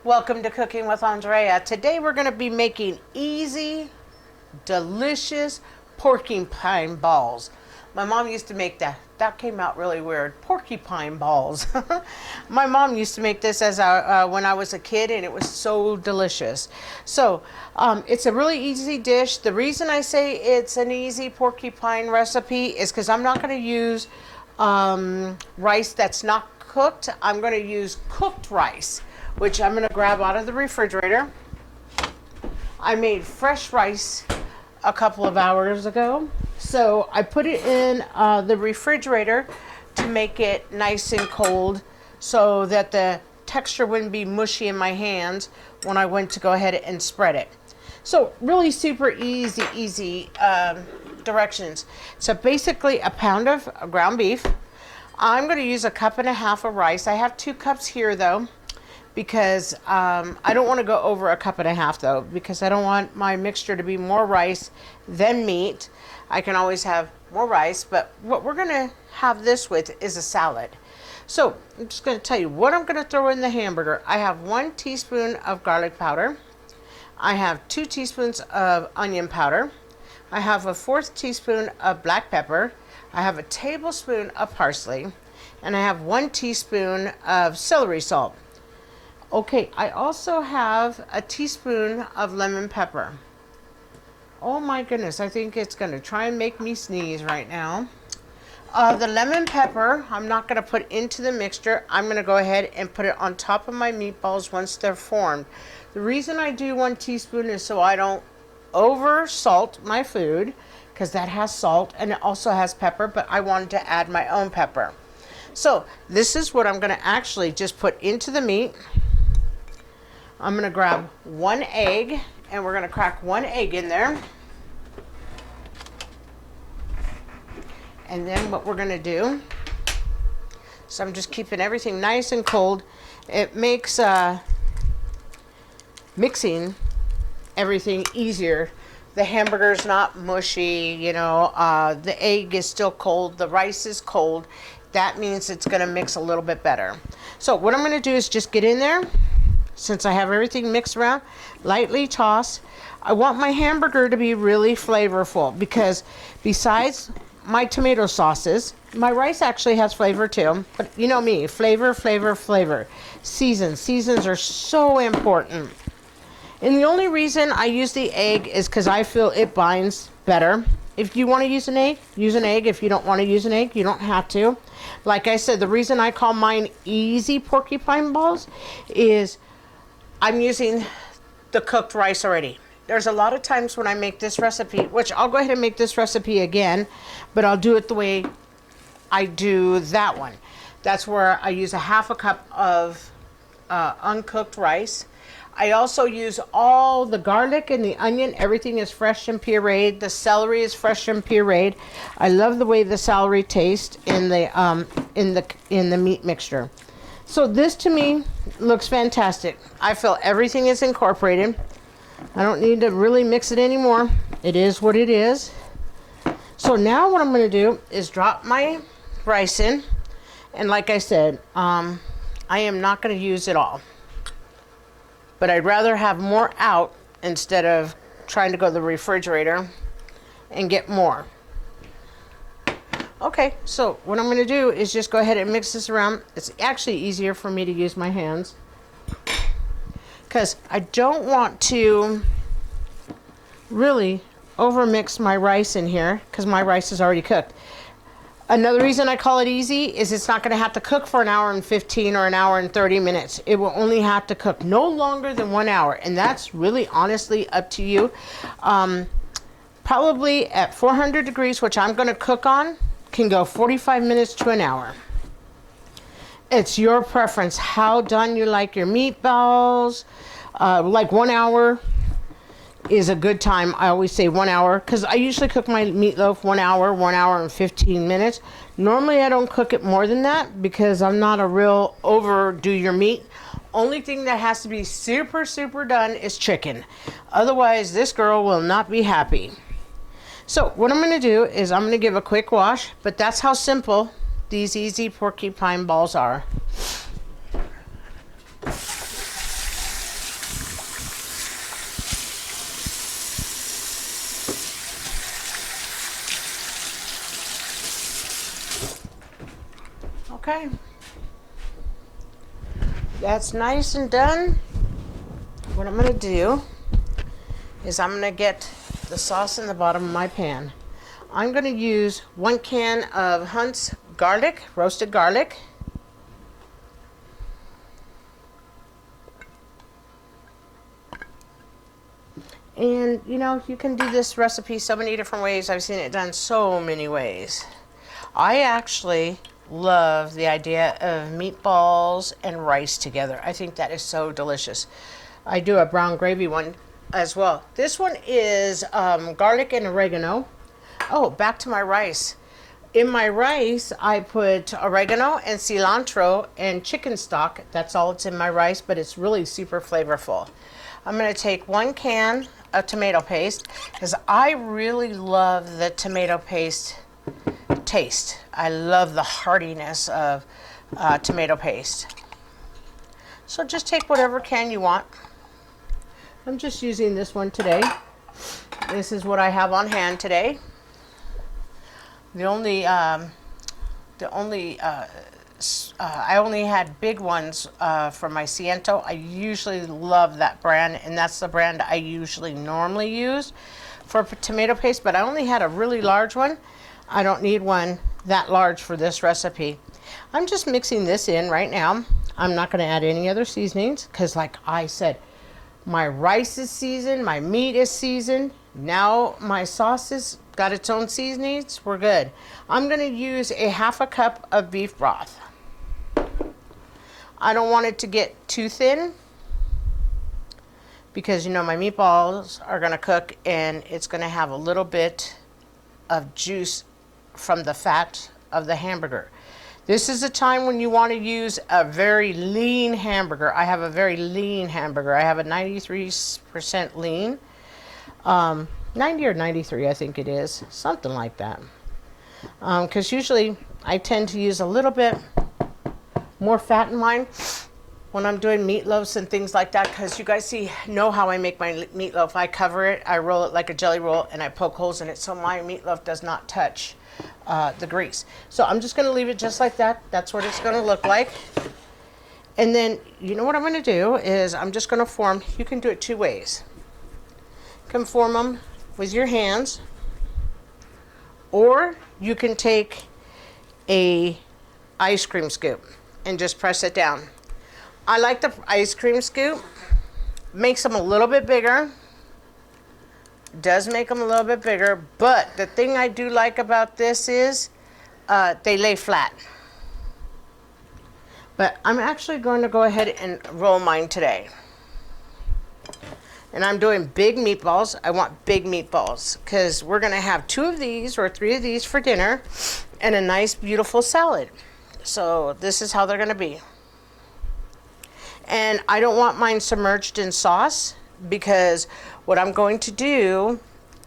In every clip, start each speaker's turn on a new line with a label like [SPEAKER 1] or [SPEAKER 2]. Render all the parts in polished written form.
[SPEAKER 1] Welcome to Cooking with Andrea. Today we're going to be making easy, delicious porcupine balls. My mom used to make that. That came out really weird. Porcupine balls. My mom used to make this as when I was a kid, and it was so delicious. So it's a really easy dish. The reason I say it's an easy porcupine recipe is because I'm not going to use rice that's not cooked. I'm going to use cooked rice, which I'm going to grab out of the refrigerator. I made fresh rice a couple of hours ago, so I put it in the refrigerator to make it nice and cold so that the texture wouldn't be mushy in my hands when I went to go ahead and spread it. So really super easy directions. So basically a pound of ground beef. I'm going to use 1.5 cups of rice. I have 2 cups here though, because I don't want to go over 1.5 cups though, because I don't want my mixture to be more rice than meat. I can always have more rice, but what we're going to have this with is a salad. So I'm just going to tell you what I'm going to throw in the hamburger. I have 1 teaspoon of garlic powder. I have 2 teaspoons of onion powder. I have a 1/4 teaspoon of black pepper. I have a tablespoon of parsley, and I have 1 teaspoon of celery salt. Okay, I also have a teaspoon of lemon pepper. Oh my goodness, I think it's going to try and make me sneeze right now. The lemon pepper, I'm not going to put into the mixture. I'm going to go ahead and put it on top of my meatballs once they're formed. The reason I do 1 teaspoon is so I don't over salt my food, because that has salt and it also has pepper, but I wanted to add my own pepper. So this is what I'm going to actually just put into the meat. I'm going to grab 1 egg, and we're going to crack 1 egg in there. And then what we're going to do, so I'm just keeping everything nice and cold. It makes mixing everything easier. The hamburger's not mushy, you know, the egg is still cold, the rice is cold. That means it's going to mix a little bit better. So what I'm going to do is just get in there. Since I have everything mixed around, lightly toss. I want my hamburger to be really flavorful, because besides my tomato sauces, my rice actually has flavor too. But you know me, flavor. Seasons are so important. And the only reason I use the egg is because I feel it binds better. If you want to use an egg, use an egg. If you don't want to use an egg, you don't have to. Like I said, the reason I call mine easy porcupine balls is I'm using the cooked rice already. There's a lot of times when I make this recipe, which I'll go ahead and make this recipe again, but I'll do it the way I do that one. That's where I use 1/2 cup of uncooked rice. I also use all the garlic and the onion. Everything is fresh and pureed. The celery is fresh and pureed. I love the way the celery tastes in the meat mixture. So this to me looks fantastic. I feel everything is incorporated. I don't need to really mix it anymore. It is what it is. So now what I'm going to do is drop my rice in. And like I said, I am not going to use it all. But I'd rather have more out instead of trying to go to the refrigerator and get more. Okay, so what I'm going to do is just go ahead and mix this around. It's actually easier for me to use my hands, because I don't want to really overmix my rice in here, because my rice is already cooked. Another reason I call it easy is it's not going to have to cook for 1 hour and 15 or 1 hour and 30 minutes. It will only have to cook no longer than 1 hour, and that's really honestly up to you. Probably at 400 degrees, which I'm going to cook on, can go 45 minutes to 1 hour. It's your preference how done you like your meatballs. Like 1 hour is a good time. I always say 1 hour, because I usually cook my meatloaf 1 hour, 1 hour and 15 minutes. Normally I don't cook it more than that, because I'm not a real overdo your meat. Only thing that has to be super done is chicken. Otherwise this girl will not be happy. So what I'm going to do is I'm going to give a quick wash, but that's how simple these easy porcupine balls are. Okay. That's nice and done. What I'm going to do is I'm going to get the sauce in the bottom of my pan. I'm going to use 1 can of Hunt's garlic, roasted garlic. And you know, you can do this recipe so many different ways. I've seen it done so many ways. I actually love the idea of meatballs and rice together. I think that is so delicious. I do a brown gravy one as well. This one is garlic and oregano. Oh, back to my rice. In my rice, I put oregano and cilantro and chicken stock. That's all it's in my rice, but it's really super flavorful. I'm going to take 1 can of tomato paste because I really love the tomato paste taste. I love the heartiness of tomato paste. So just take whatever can you want. I'm just using this one today. This is what I have on hand today. I only had big ones for my cilantro. I usually love that brand, and that's the brand I usually normally use for tomato paste, but I only had a really large one. I don't need one that large for this recipe. I'm just mixing this in right now. I'm not going to add any other seasonings because, like I said, my rice is seasoned, my meat is seasoned. Now my sauce has got its own seasonings. We're good. I'm going to use a 1/2 cup of beef broth. I don't want it to get too thin because, you know, my meatballs are going to cook and it's going to have a little bit of juice from the fat of the hamburger. This is a time when you want to use a very lean hamburger. I have a very lean hamburger. I have a 93% lean. 90 or 93, I think it is. Something like that. Because usually I tend to use a little bit more fat in mine when I'm doing meatloafs and things like that, because you guys know how I make my meatloaf. I cover it, I roll it like a jelly roll, and I poke holes in it so my meatloaf does not touch the grease. So I'm just going to leave it just like that. That's what it's going to look like. And then, you know what I'm going to do is I'm just going to form, you can do it 2 ways. You can form them with your hands, or you can take a ice cream scoop and just press it down. I like the ice cream scoop. Makes them a little bit bigger. Does make them a little bit bigger, but the thing I do like about this is they lay flat. But I'm actually going to go ahead and roll mine today. And I'm doing big meatballs. I want big meatballs because we're going to have 2 of these or 3 of these for dinner and a nice, beautiful salad. So this is how they're going to be. And I don't want mine submerged in sauce because what I'm going to do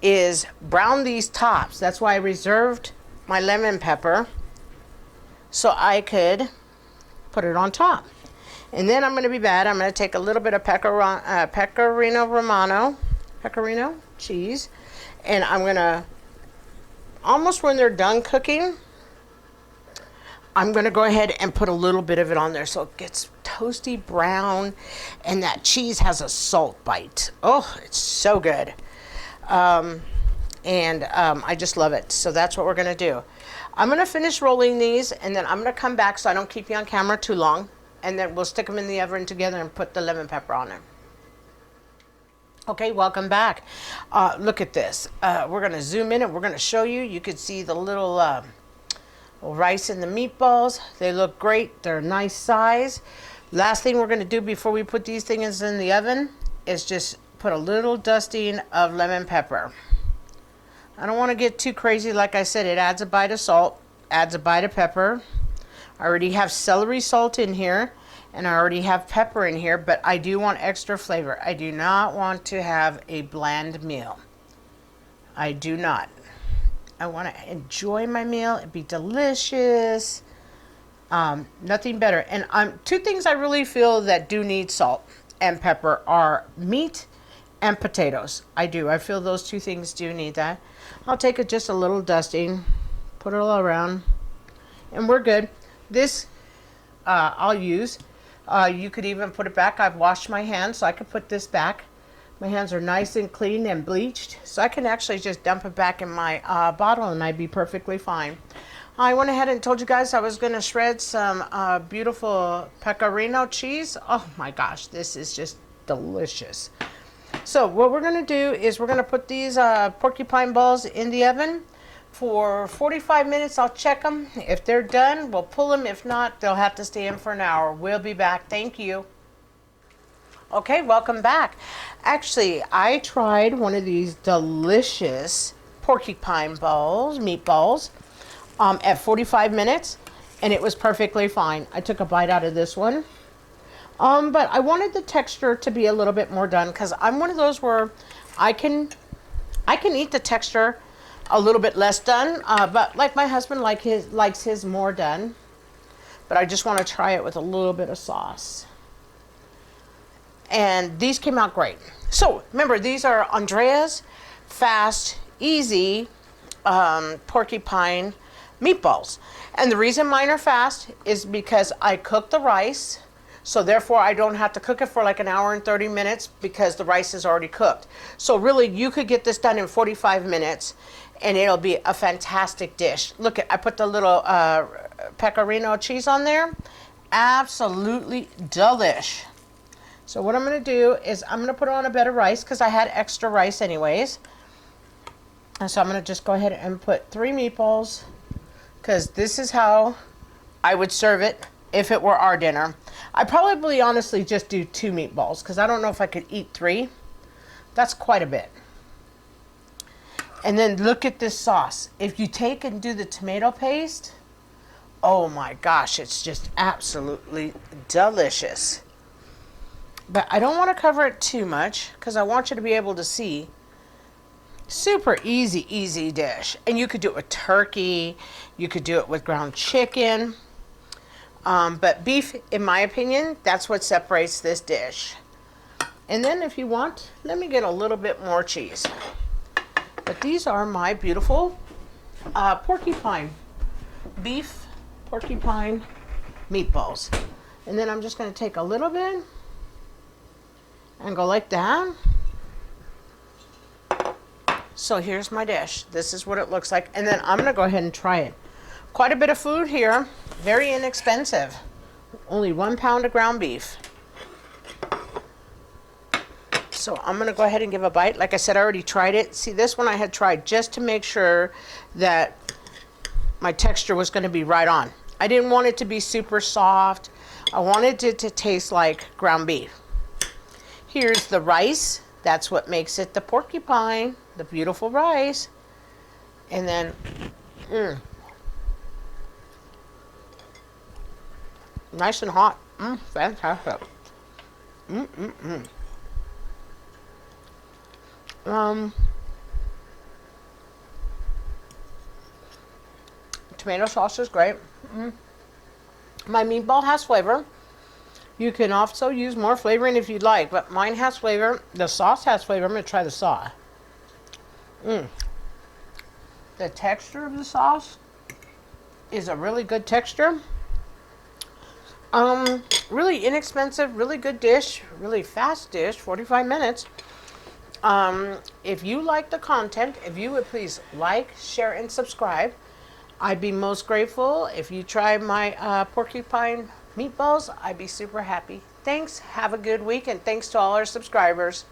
[SPEAKER 1] is brown these tops. That's why I reserved my lemon pepper so I could put it on top. And then I'm going to be bad. I'm going to take a little bit of pecorino romano, pecorino cheese, and I'm going to, almost when they're done cooking, I'm going to go ahead and put a little bit of it on there so it gets toasty brown and that cheese has a salt bite. Oh, it's so good. I just love it. So that's what we're going to do. I'm going to finish rolling these and then I'm going to come back so I don't keep you on camera too long. And then we'll stick them in the oven together and put the lemon pepper on it. Okay, welcome back. Look at this. We're going to zoom in and we're going to show you. You can see the little rice and the meatballs. They look great. They're a nice size. Last thing we're going to do before we put these things in the oven is just put a little dusting of lemon pepper. I don't want to get too crazy. Like I said, it adds a bite of salt, adds a bite of pepper. I already have celery salt in here, and I already have pepper in here, but I do want extra flavor. I do not want to have a bland meal. I do not. I want to enjoy my meal. It'd be delicious. Nothing better. And 2 things I really feel that do need salt and pepper are meat and potatoes. I do. I feel those 2 things do need that. I'll take just a little dusting, put it all around, and we're good. this I'll use. You could even put it back. I've washed my hands, so I could put this back. My hands are nice and clean and bleached, so I can actually just dump it back in my bottle and I'd be perfectly fine. I went ahead and told you guys I was going to shred some beautiful pecorino cheese. Oh my gosh, this is just delicious. So what we're going to do is we're going to put these porcupine balls in the oven for 45 minutes. I'll check them. If they're done, we'll pull them. If not, they'll have to stay in for an hour. We'll be back. Thank you. Okay, welcome back. Actually, I tried one of these delicious porcupine balls, meatballs, at 45 minutes, and it was perfectly fine. I took a bite out of this one. But I wanted the texture to be a little bit more done because I'm one of those where I can eat the texture a little bit less done, but like my husband likes his more done. But I just want to try it with a little bit of sauce. And these came out great. So remember, these are Andrea's fast, easy porcupine meatballs. And the reason mine are fast is because I cook the rice, so therefore I don't have to cook it for like an hour and 30 minutes because the rice is already cooked. So really, you could get this done in 45 minutes and it'll be a fantastic dish. Look, I put the little pecorino cheese on there. Absolutely delish. So what I'm going to do is I'm going to put on a bed of rice because I had extra rice anyways. And so I'm going to just go ahead and put 3 meatballs because this is how I would serve it if it were our dinner. I probably honestly just do 2 meatballs because I don't know if I could eat 3. That's quite a bit. And then look at this sauce. If you take and do the tomato paste, oh my gosh, it's just absolutely delicious. But I don't want to cover it too much because I want you to be able to see. Super easy dish. And you could do it with turkey. You could do it with ground chicken. But beef, in my opinion, that's what separates this dish. And then if you want, let me get a little bit more cheese. But these are my beautiful porcupine, beef porcupine meatballs. And then I'm just going to take a little bit and go like that. So here's my dish. This is what it looks like. And then I'm going to go ahead and try it. Quite a bit of food here. Very inexpensive. Only 1 pound of ground beef. So I'm going to go ahead and give a bite. Like I said, I already tried it. See, this one I had tried just to make sure that my texture was going to be right on. I didn't want it to be super soft. I wanted it to taste like ground beef. Here's the rice. That's what makes it the porcupine, the beautiful rice. And then, nice and hot. Fantastic. Tomato sauce is great. My meatball has flavor. You can also use more flavoring if you'd like, but mine has flavor. The sauce has flavor. I'm going to try the sauce. The texture of the sauce is a really good texture. Really inexpensive, really good dish, really fast dish, 45 minutes. If you like the content, if you would please like, share, and subscribe. I'd be most grateful if you try my porcupine meatballs. I'd be super happy. Thanks. Have a good week, and thanks to all our subscribers.